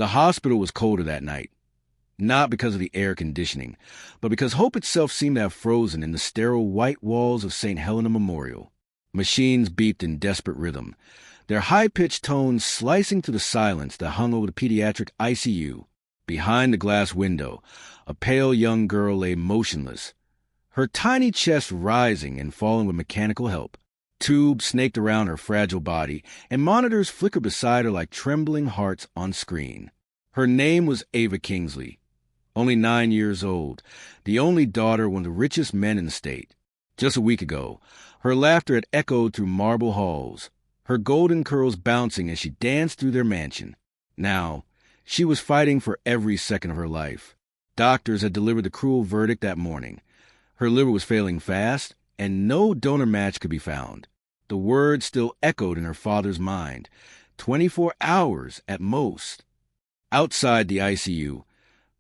The hospital was colder that night, not because of the air conditioning, but because hope itself seemed to have frozen in the sterile white walls of St. Helena Memorial. Machines beeped in desperate rhythm, their high-pitched tones slicing through the silence that hung over the pediatric ICU. Behind the glass window, a pale young girl lay motionless, her tiny chest rising and falling with mechanical help. Tubes snaked around her fragile body, and monitors flickered beside her like trembling hearts on screen. Her name was Ava Kingsley, only 9 years old, the only daughter of one of the richest men in the state. Just a week ago, her laughter had echoed through marble halls, her golden curls bouncing as she danced through their mansion. Now, she was fighting for every second of her life. Doctors had delivered the cruel verdict that morning. Her liver was failing fast, and no donor match could be found. The words still echoed in her father's mind. 24 hours at most. Outside the ICU,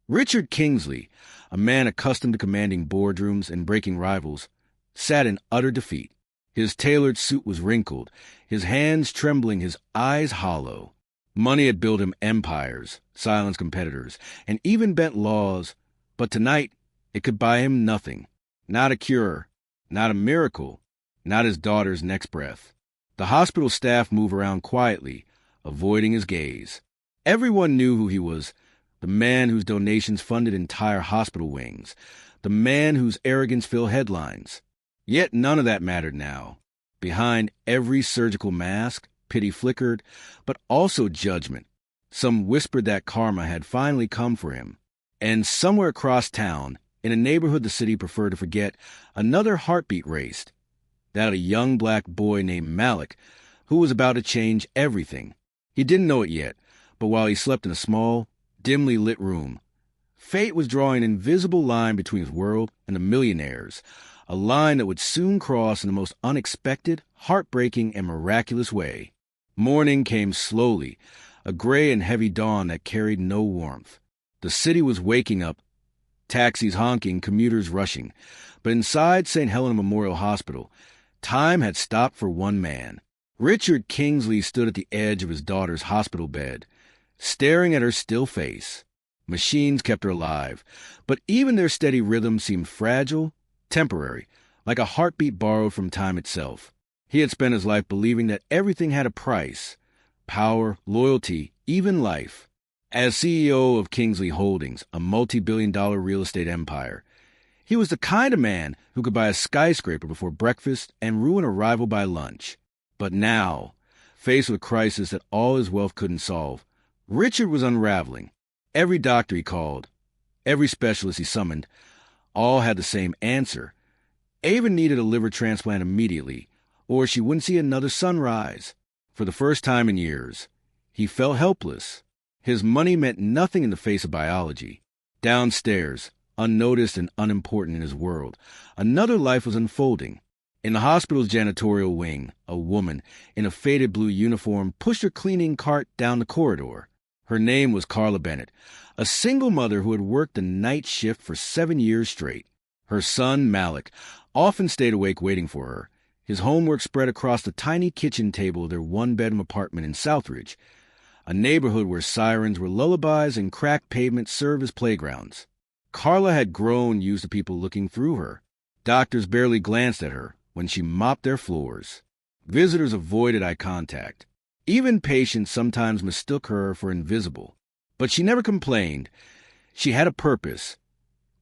Richard Kingsley, a man accustomed to commanding boardrooms and breaking rivals, sat in utter defeat. His tailored suit was wrinkled, his hands trembling, his eyes hollow. Money had built him empires, silenced competitors, and even bent laws, but tonight it could buy him nothing. Not a cure, not a miracle, not his daughter's next breath. The hospital staff moved around quietly, avoiding his gaze. Everyone knew who he was, the man whose donations funded entire hospital wings, the man whose arrogance filled headlines. Yet none of that mattered now. Behind every surgical mask, pity flickered, but also judgment. Some whispered that karma had finally come for him. And somewhere across town, in a neighborhood the city preferred to forget, another heartbeat raced. That of a young black boy named Malik, who was about to change everything. He didn't know it yet, but while he slept in a small, dimly lit room, fate was drawing an invisible line between his world and the Millionaires, a line that would soon cross in the most unexpected, heartbreaking, and miraculous way. Morning came slowly, a gray and heavy dawn that carried no warmth. The city was waking up, taxis honking, commuters rushing. But inside St. Helena Memorial Hospital, time had stopped for one man. Richard Kingsley stood at the edge of his daughter's hospital bed, staring at her still face. Machines kept her alive, but even their steady rhythm seemed fragile, temporary, like a heartbeat borrowed from time itself. He had spent his life believing that everything had a price: power, loyalty, even life. As CEO of Kingsley Holdings, a multi-billion-dollar real estate empire, he was the kind of man who could buy a skyscraper before breakfast and ruin a rival by lunch. But now, faced with a crisis that all his wealth couldn't solve, Richard was unraveling. Every doctor he called, every specialist he summoned, all had the same answer. Ava needed a liver transplant immediately, or she wouldn't see another sunrise. For the first time in years, he felt helpless. His money meant nothing in the face of biology. Downstairs, unnoticed and unimportant in his world, another life was unfolding. In the hospital's janitorial wing, a woman in a faded blue uniform pushed her cleaning cart down the corridor. Her name was Carla Bennett, a single mother who had worked the night shift for 7 years straight. Her son, Malik, often stayed awake waiting for her, his homework spread across the tiny kitchen table of their one-bedroom apartment in Southridge, a neighborhood where sirens were lullabies and cracked pavements served as playgrounds. Carla had grown used to people looking through her. Doctors barely glanced at her when she mopped their floors. Visitors avoided eye contact. Even patients sometimes mistook her for invisible. But she never complained. She had a purpose: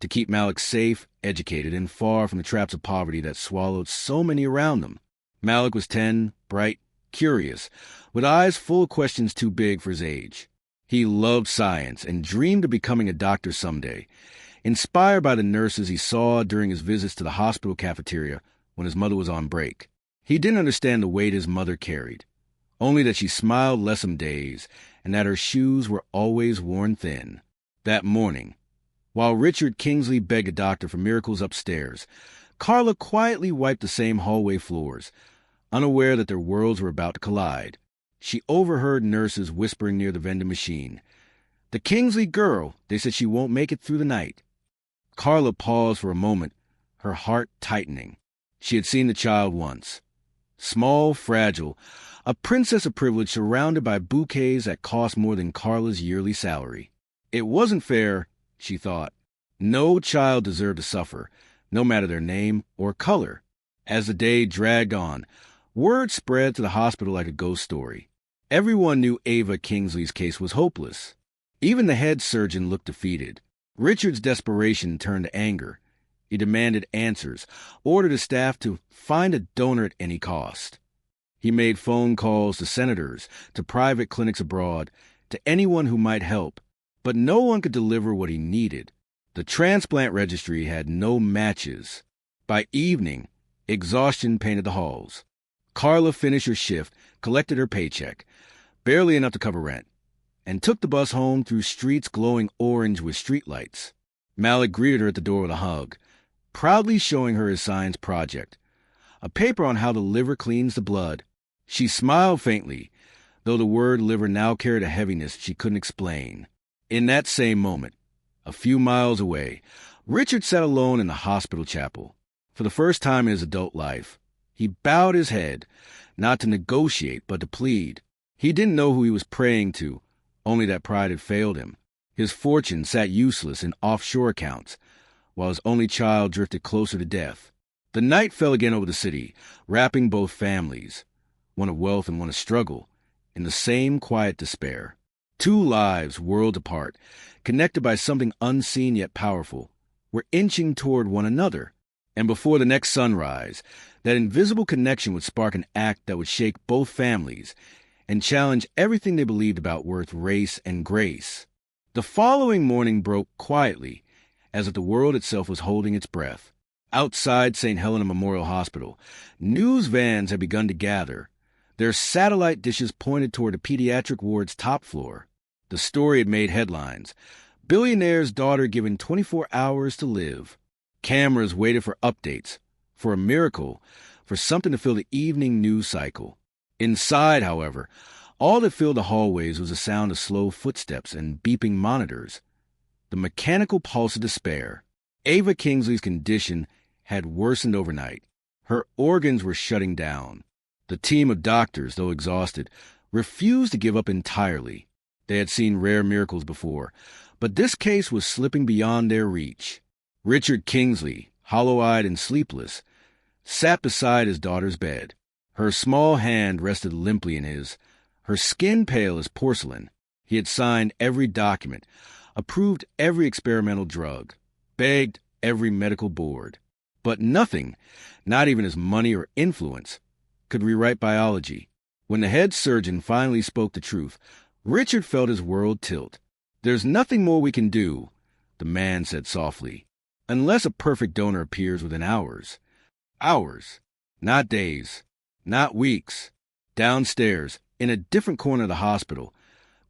to keep Malik safe, educated, and far from the traps of poverty that swallowed so many around them. Malik was 10, bright, curious, with eyes full of questions too big for his age. He loved science and dreamed of becoming a doctor someday, inspired by the nurses he saw during his visits to the hospital cafeteria when his mother was on break. He didn't understand the weight his mother carried, only that she smiled less some days and that her shoes were always worn thin. That morning, while Richard Kingsley begged a doctor for miracles upstairs, Carla quietly wiped the same hallway floors, unaware that their worlds were about to collide. She overheard nurses whispering near the vending machine. "The Kingsley girl, they said she won't make it through the night." Carla paused for a moment, her heart tightening. She had seen the child once. Small, fragile, A princess of privilege surrounded by bouquets that cost more than Carla's yearly salary. It wasn't fair, she thought. No child deserved to suffer, no matter their name or color. As the day dragged on, word spread to the hospital like a ghost story. Everyone knew Ava Kingsley's case was hopeless. Even the head surgeon looked defeated. Richard's desperation turned to anger. He demanded answers, ordered his staff to find a donor at any cost. He made phone calls to senators, to private clinics abroad, to anyone who might help, but no one could deliver what he needed. The transplant registry had no matches. By evening, exhaustion painted the halls. Carla finished her shift, collected her paycheck, barely enough to cover rent, and took the bus home through streets glowing orange with streetlights. Malik greeted her at the door with a hug, proudly showing her his science project, a paper on how the liver cleans the blood. She smiled faintly, though the word liver now carried a heaviness she couldn't explain. In that same moment, a few miles away, Richard sat alone in the hospital chapel. For the first time in his adult life, he bowed his head, not to negotiate, but to plead. He didn't know who he was praying to, only that pride had failed him. His fortune sat useless in offshore accounts, while his only child drifted closer to death. The night fell again over the city, wrapping both families, one of wealth and one of struggle, in the same quiet despair. Two lives, worlds apart, connected by something unseen yet powerful, were inching toward one another. And before the next sunrise, that invisible connection would spark an act that would shake both families and challenge everything they believed about worth, race, and grace. The following morning broke quietly, as if the world itself was holding its breath. Outside St. Helena Memorial Hospital, news vans had begun to gather. Their satellite dishes pointed toward the pediatric ward's top floor. The story had made headlines. Billionaire's daughter given 24 hours to live. Cameras waited for updates, for a miracle, for something to fill the evening news cycle. Inside, however, all that filled the hallways was the sound of slow footsteps and beeping monitors. The mechanical pulse of despair. Ava Kingsley's condition had worsened overnight. Her organs were shutting down. The team of doctors, though exhausted, refused to give up entirely. They had seen rare miracles before, but this case was slipping beyond their reach. Richard Kingsley, hollow-eyed and sleepless, sat beside his daughter's bed. Her small hand rested limply in his, her skin pale as porcelain. He had signed every document, approved every experimental drug, begged every medical board. But nothing, not even his money or influence, could rewrite biology. When the head surgeon finally spoke the truth, Richard felt his world tilt. "There's nothing more we can do," the man said softly, "unless a perfect donor appears within hours." Hours, not days, not weeks. Downstairs, in a different corner of the hospital,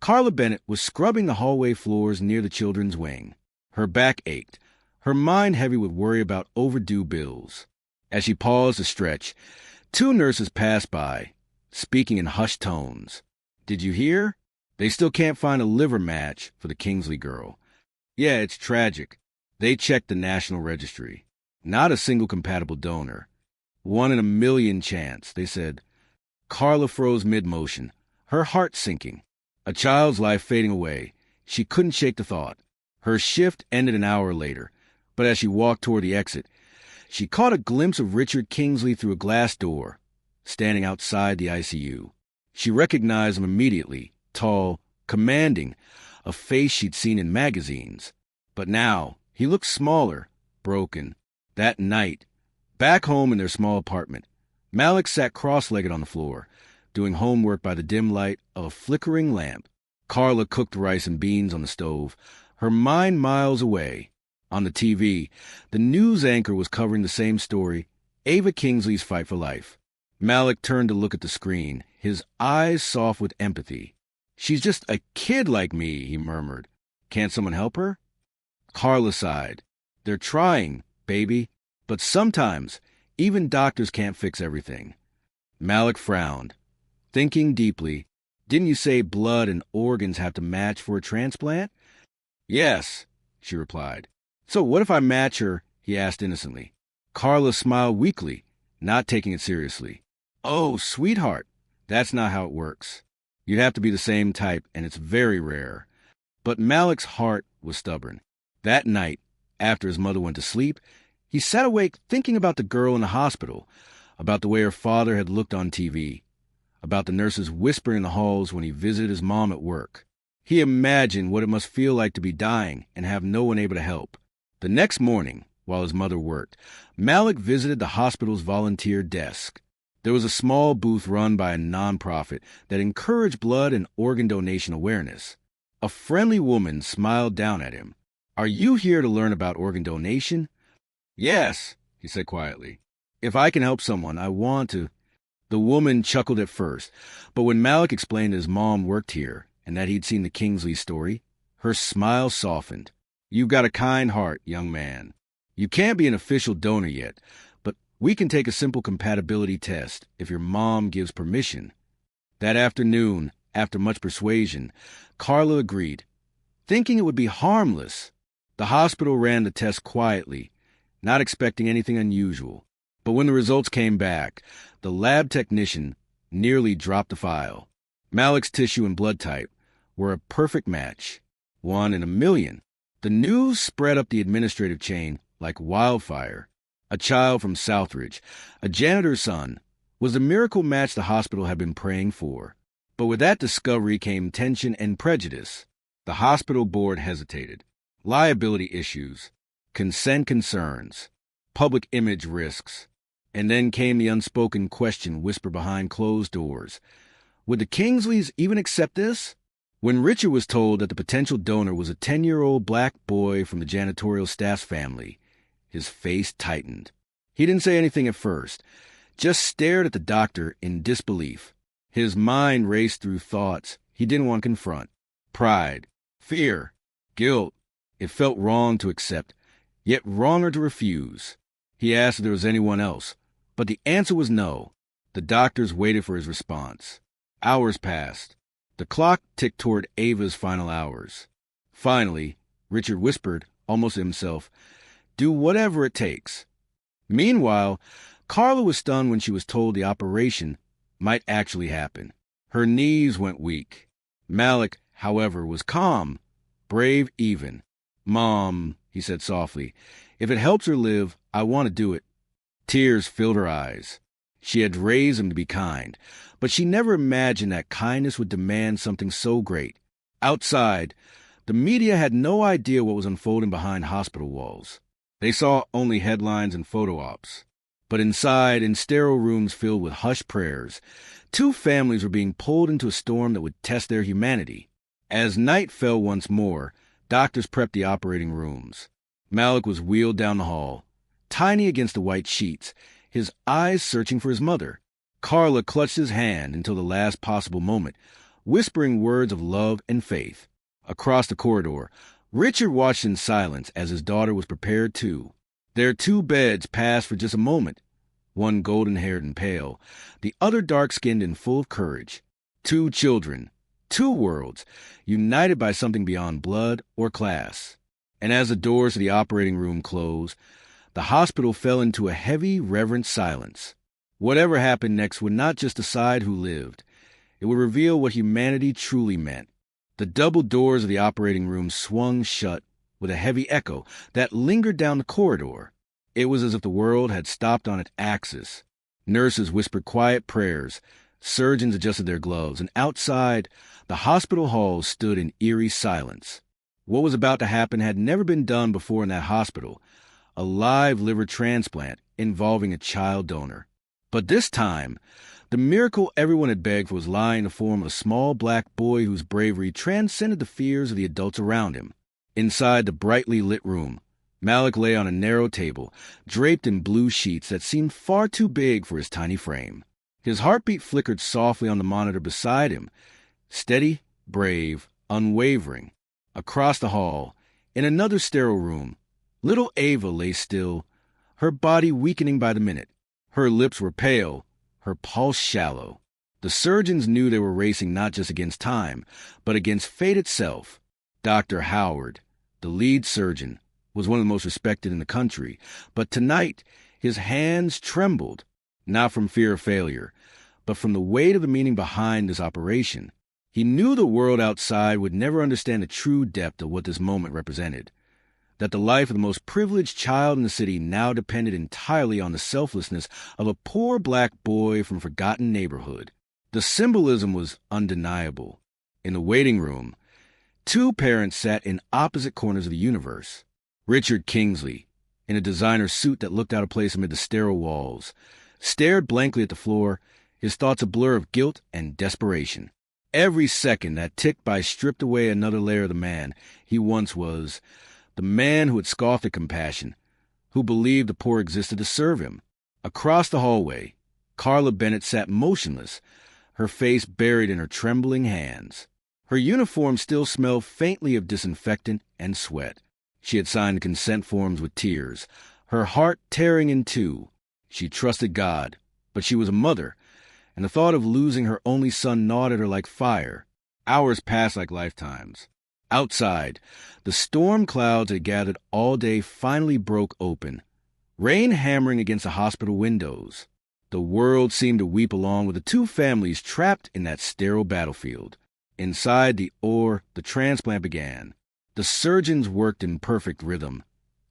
Carla Bennett was scrubbing the hallway floors near the children's wing. Her back ached, her mind heavy with worry about overdue bills. As she paused to stretch, two nurses passed by, speaking in hushed tones. "Did you hear? They still can't find a liver match for the Kingsley girl. Yeah, it's tragic. They checked the national registry. Not a single compatible donor. 1 in a million chance," they said. Carla froze mid-motion, her heart sinking. A child's life fading away. She couldn't shake the thought. Her shift ended an hour later, but as she walked toward the exit, she caught a glimpse of Richard Kingsley through a glass door, standing outside the ICU. She recognized him immediately, tall, commanding, a face she'd seen in magazines. But now, he looked smaller, broken. That night, back home in their small apartment, Malik sat cross-legged on the floor, doing homework by the dim light of a flickering lamp. Carla cooked rice and beans on the stove, her mind miles away. On the TV, the news anchor was covering the same story, Ava Kingsley's fight for life. Malik turned to look at the screen, his eyes soft with empathy. "She's just a kid like me," he murmured. "Can't someone help her?" Carla sighed. "They're trying, baby. But sometimes, even doctors can't fix everything." Malik frowned. Thinking deeply, "Didn't you say blood and organs have to match for a transplant?" "Yes," she replied. "So what if I match her?" he asked innocently. Carla smiled weakly, not taking it seriously. "Oh, sweetheart, That's not how it works. You'd have to be the same type, and it's very rare. But Malik's heart was stubborn. That night, after his mother went to sleep, he sat awake thinking about the girl in the hospital, about the way her father had looked on TV, about the nurses whispering in the halls when he visited his mom at work. He imagined what it must feel like to be dying and have no one able to help. The next morning, while his mother worked, Malik visited the hospital's volunteer desk. There was a small booth run by a nonprofit that encouraged blood and organ donation awareness. A friendly woman smiled down at him. "Are you here to learn about organ donation?" "Yes," he said quietly. "If I can help someone, I want to." The woman chuckled at first, but when Malik explained that his mom worked here and that he'd seen the Kingsley story, her smile softened. "You've got a kind heart, young man. You can't be an official donor yet, but we can take a simple compatibility test if your mom gives permission." That afternoon, after much persuasion, Carla agreed, thinking it would be harmless. The hospital ran the test quietly, not expecting anything unusual. But when the results came back, the lab technician nearly dropped the file. Malik's tissue and blood type were a perfect match, 1 in a million. The news spread up the administrative chain like wildfire. A child from Southridge, a janitor's son, was the miracle match the hospital had been praying for. But with that discovery came tension and prejudice. The hospital board hesitated. Liability issues, consent concerns, public image risks. And then came the unspoken question whispered behind closed doors. Would the Kingsleys even accept this? When Richard was told that the potential donor was a 10-year-old black boy from the janitorial staff's family, his face tightened. He didn't say anything at first, just stared at the doctor in disbelief. His mind raced through thoughts he didn't want to confront. Pride, fear, guilt. It felt wrong to accept, yet wronger to refuse. He asked if there was anyone else, but the answer was no. The doctors waited for his response. Hours passed. The clock ticked toward Ava's final hours. Finally, Richard whispered, almost to himself, "Do whatever it takes." Meanwhile, Carla was stunned when she was told the operation might actually happen. Her knees went weak. Malik, however, was calm, brave even. "Mom," he said softly, "if it helps her live, I want to do it." Tears filled her eyes. She had raised him to be kind, but she never imagined that kindness would demand something so great. Outside, the media had no idea what was unfolding behind hospital walls. They saw only headlines and photo ops. But inside, in sterile rooms filled with hushed prayers, 2 families were being pulled into a storm that would test their humanity. As night fell once more, doctors prepped the operating rooms. Malik was wheeled down the hall, tiny against the white sheets, his eyes searching for his mother. Carla clutched his hand until the last possible moment, whispering words of love and faith. Across the corridor, Richard watched in silence as his daughter was prepared too. Their 2 beds passed for just a moment, one golden-haired and pale, the other dark-skinned and full of courage. 2 children, 2 worlds, united by something beyond blood or class. And as the doors to the operating room closed, the hospital fell into a heavy, reverent silence. Whatever happened next would not just decide who lived. It would reveal what humanity truly meant. The double doors of the operating room swung shut with a heavy echo that lingered down the corridor. It was as if the world had stopped on its axis. Nurses whispered quiet prayers, surgeons adjusted their gloves, and outside, the hospital halls stood in eerie silence. What was about to happen had never been done before in that hospital, a live liver transplant involving a child donor. But this time, the miracle everyone had begged for was lying in the form of a small black boy whose bravery transcended the fears of the adults around him. Inside the brightly lit room, Malik lay on a narrow table, draped in blue sheets that seemed far too big for his tiny frame. His heartbeat flickered softly on the monitor beside him, steady, brave, unwavering. Across the hall, in another sterile room, little Ava lay still, her body weakening by the minute. Her lips were pale, her pulse shallow. The surgeons knew they were racing not just against time, but against fate itself. Dr. Howard, the lead surgeon, was one of the most respected in the country, but tonight his hands trembled, not from fear of failure, but from the weight of the meaning behind this operation. He knew the world outside would never understand the true depth of what this moment represented, that the life of the most privileged child in the city now depended entirely on the selflessness of a poor black boy from a forgotten neighborhood. The symbolism was undeniable. In the waiting room, two parents sat in opposite corners of the universe. Richard Kingsley, in a designer suit that looked out of place amid the sterile walls, stared blankly at the floor, his thoughts a blur of guilt and desperation. Every second that ticked by stripped away another layer of the man he once was, the man who had scoffed at compassion, who believed the poor existed to serve him. Across the hallway, Carla Bennett sat motionless, her face buried in her trembling hands. Her uniform still smelled faintly of disinfectant and sweat. She had signed consent forms with tears, her heart tearing in two. She trusted God, but she was a mother, and the thought of losing her only son gnawed at her like fire. Hours passed like lifetimes. Outside, the storm clouds that had gathered all day finally broke open, rain hammering against the hospital windows. The world seemed to weep along with the two families trapped in that sterile battlefield. Inside the OR, the transplant began. The surgeons worked in perfect rhythm,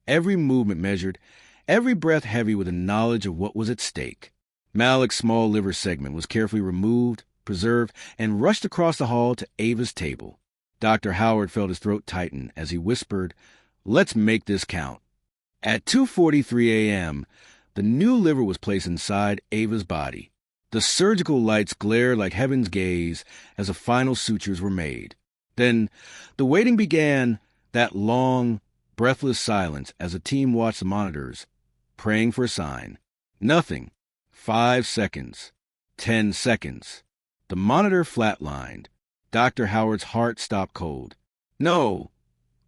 every movement measured, every breath heavy with the knowledge of what was at stake. Malik's small liver segment was carefully removed, preserved, and rushed across the hall to Ava's table. Dr. Howard felt his throat tighten as he whispered, "Let's make this count." At 2:43 a.m., the new liver was placed inside Ava's body. The surgical lights glared like heaven's gaze as the final sutures were made. Then the waiting began, that long, breathless silence as the team watched the monitors, praying for a sign. Nothing. 5 seconds. 10 seconds. The monitor flatlined. Dr. Howard's heart stopped cold. "No!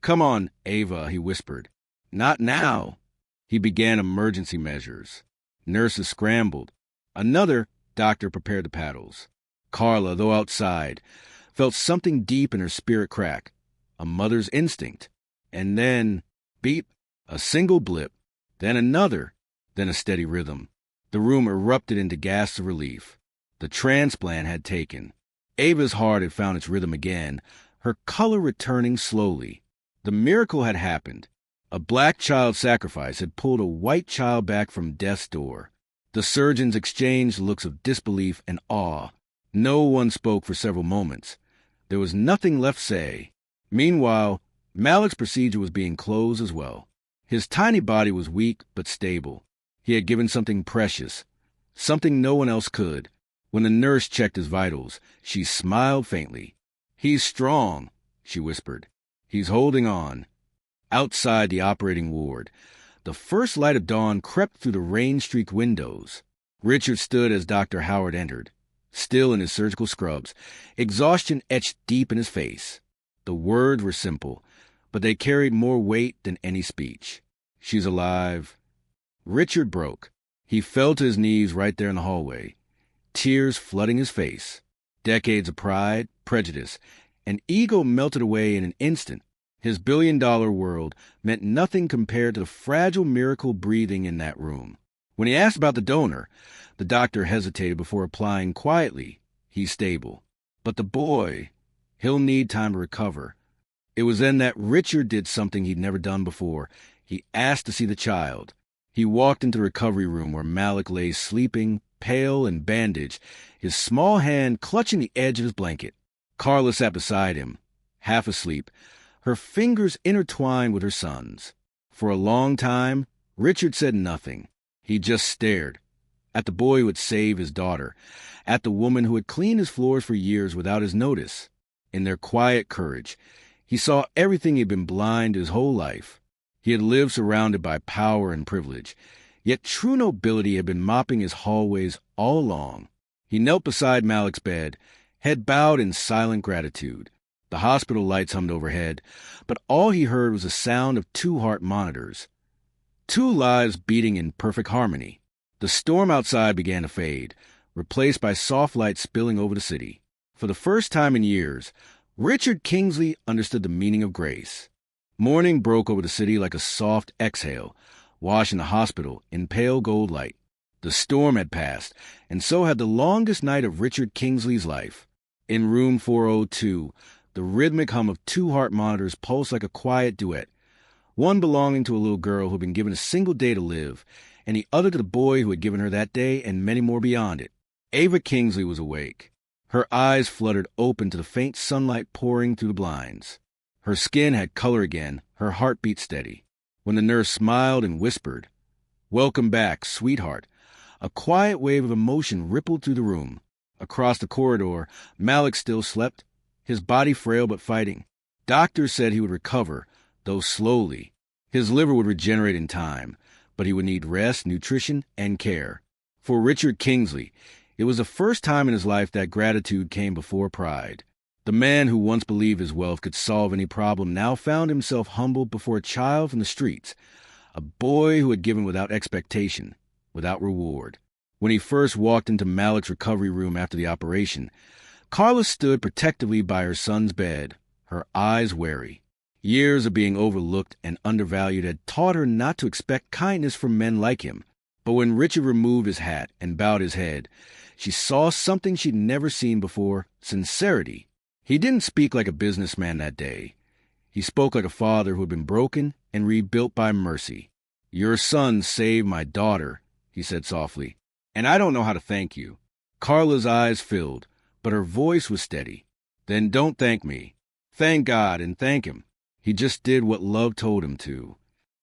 Come on, Ava," he whispered. "Not now." He began emergency measures. Nurses scrambled. Another doctor prepared the paddles. Carla, though outside, felt something deep in her spirit crack, a mother's instinct. And then, beep, a single blip, then another, then a steady rhythm. The room erupted into gasps of relief. The transplant had taken. Ava's heart had found its rhythm again, her color returning slowly. The miracle had happened. A black child sacrifice had pulled a white child back from death's door. The surgeons exchanged looks of disbelief and awe. No one spoke for several moments. There was nothing left to say. Meanwhile, Malik's procedure was being closed as well. His tiny body was weak but stable. He had given something precious, something no one else could. When the nurse checked his vitals, she smiled faintly. "He's strong," she whispered. "He's holding on." Outside the operating ward, the first light of dawn crept through the rain-streaked windows. Richard stood as Dr. Howard entered, still in his surgical scrubs, exhaustion etched deep in his face. The words were simple, but they carried more weight than any speech. "She's alive." Richard broke. He fell to his knees right there in the hallway, tears flooding his face. Decades of pride, prejudice, and ego melted away in an instant. His billion-dollar world meant nothing compared to the fragile miracle breathing in that room. When he asked about the donor, the doctor hesitated before replying quietly, "He's stable. But the boy, he'll need time to recover." It was then that Richard did something he'd never done before. He asked to see the child. He walked into the recovery room where Malik lay sleeping, pale and bandaged, his small hand clutching the edge of his blanket. Carla sat beside him, half asleep, her fingers intertwined with her son's. For a long time, Richard said nothing. He just stared at the boy who would save his daughter, at the woman who had cleaned his floors for years without his notice. In their quiet courage, he saw everything he had been blind to his whole life. He had lived surrounded by power and privilege, yet true nobility had been mopping his hallways all along. He knelt beside Malik's bed, head bowed in silent gratitude. The hospital lights hummed overhead, but all he heard was the sound of two heart monitors, two lives beating in perfect harmony. The storm outside began to fade, replaced by soft light spilling over the city. For the first time in years, Richard Kingsley understood the meaning of grace. Morning broke over the city like a soft exhale, washing the hospital in pale gold light. The storm had passed, and so had the longest night of Richard Kingsley's life. In room 402, the rhythmic hum of two heart monitors pulsed like a quiet duet, one belonging to a little girl who had been given a single day to live, and the other to the boy who had given her that day and many more beyond it. Ava Kingsley was awake. Her eyes fluttered open to the faint sunlight pouring through the blinds. Her skin had color again, her heart beat steady. When the nurse smiled and whispered, "Welcome back, sweetheart," a quiet wave of emotion rippled through the room. Across the corridor, Malik still slept, his body frail but fighting. Doctors said he would recover, though slowly. His liver would regenerate in time, but he would need rest, nutrition, and care. For Richard Kingsley, it was the first time in his life that gratitude came before pride. The man who once believed his wealth could solve any problem now found himself humbled before a child from the streets, a boy who had given without expectation, without reward. When he first walked into Malik's recovery room after the operation, Carla stood protectively by her son's bed, her eyes wary. Years of being overlooked and undervalued had taught her not to expect kindness from men like him. But when Richard removed his hat and bowed his head, she saw something she'd never seen before: sincerity. He didn't speak like a businessman that day. He spoke like a father who had been broken and rebuilt by mercy. "Your son saved my daughter," he said softly, "and I don't know how to thank you." Carla's eyes filled, but her voice was steady. "Then don't thank me. Thank God and thank him. He just did what love told him to."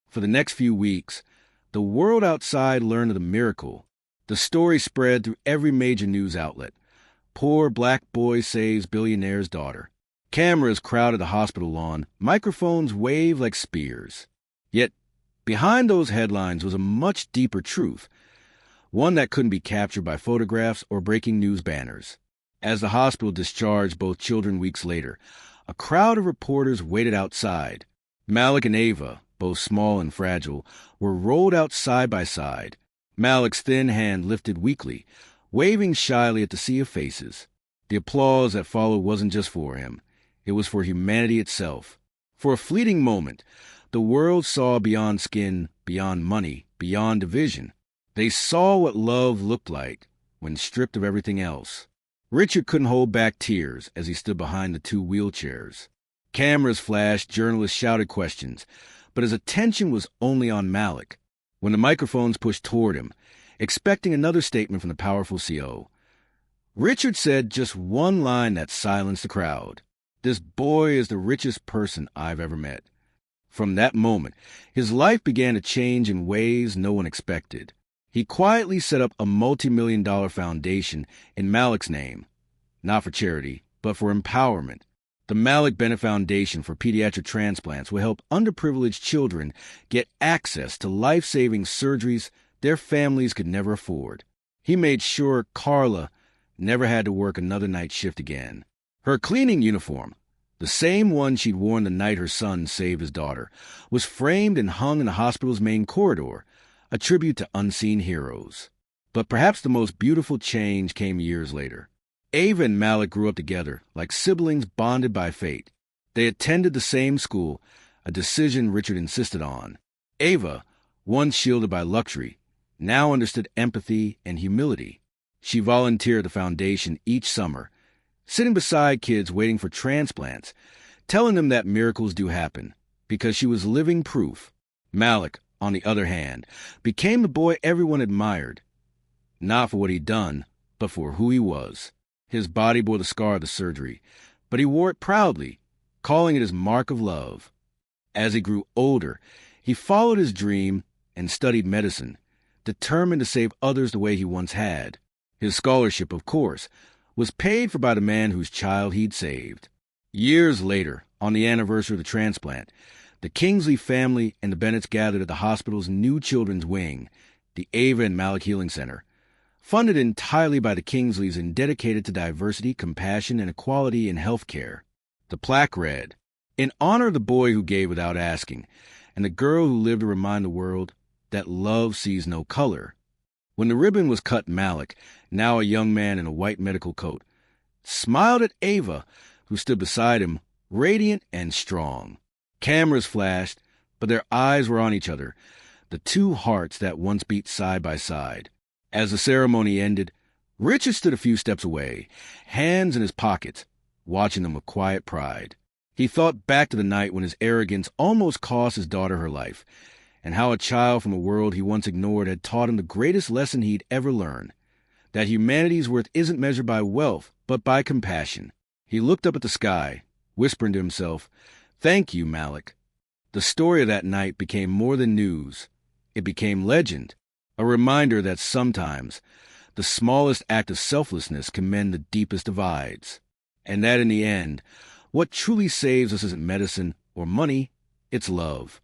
For the next few weeks, the world outside learned of the miracle. The story spread through every major news outlet. Poor black boy saves billionaire's daughter. Cameras crowded the hospital lawn. Microphones waved like spears. Yet, behind those headlines was a much deeper truth, one that couldn't be captured by photographs or breaking news banners. As the hospital discharged both children weeks later, a crowd of reporters waited outside. Malik and Ava, both small and fragile, were rolled out side by side. Malik's thin hand lifted weakly, waving shyly at the sea of faces. The applause that followed wasn't just for him. It was for humanity itself. For a fleeting moment, the world saw beyond skin, beyond money, beyond division. They saw what love looked like when stripped of everything else. Richard couldn't hold back tears as he stood behind the two wheelchairs. Cameras flashed, journalists shouted questions, but his attention was only on Malik. When the microphones pushed toward him, expecting another statement from the powerful CO, Richard said just one line that silenced the crowd. "This boy is the richest person I've ever met." From that moment, his life began to change in ways no one expected. He quietly set up a multi-million-dollar foundation in Malik's name, not for charity, but for empowerment. The Malik Bennett Foundation for Pediatric Transplants will help underprivileged children get access to life-saving surgeries their families could never afford. He made sure Carla never had to work another night shift again. Her cleaning uniform, the same one she'd worn the night her son saved his daughter, was framed and hung in the hospital's main corridor, a tribute to unseen heroes. But perhaps the most beautiful change came years later. Ava and Malik grew up together, like siblings bonded by fate. They attended the same school, a decision Richard insisted on. Ava, once shielded by luxury, now understood empathy and humility. She volunteered at the foundation each summer, sitting beside kids waiting for transplants, telling them that miracles do happen, because she was living proof. Malik, on the other hand, became the boy everyone admired, not for what he'd done, but for who he was. His body bore the scar of the surgery, but he wore it proudly, calling it his mark of love. As he grew older, he followed his dream and studied medicine, determined to save others the way he once had. His scholarship, of course, was paid for by the man whose child he'd saved. Years later, on the anniversary of the transplant, the Kingsley family and the Bennetts gathered at the hospital's new children's wing, the Ava and Malik Healing Center, funded entirely by the Kingsleys and dedicated to diversity, compassion, and equality in healthcare. The plaque read, "In honor of the boy who gave without asking, and the girl who lived to remind the world that love sees no color." When the ribbon was cut, Malik, now a young man in a white medical coat, smiled at Ava, who stood beside him, radiant and strong. Cameras flashed, but their eyes were on each other, the two hearts that once beat side by side. As the ceremony ended, Richard stood a few steps away, hands in his pockets, watching them with quiet pride. He thought back to the night when his arrogance almost cost his daughter her life, and how a child from a world he once ignored had taught him the greatest lesson he'd ever learned, that humanity's worth isn't measured by wealth, but by compassion. He looked up at the sky, whispering to himself, "Thank you, Malik." The story of that night became more than news. It became legend, a reminder that sometimes the smallest act of selflessness can mend the deepest divides, and that in the end, what truly saves us isn't medicine or money, it's love.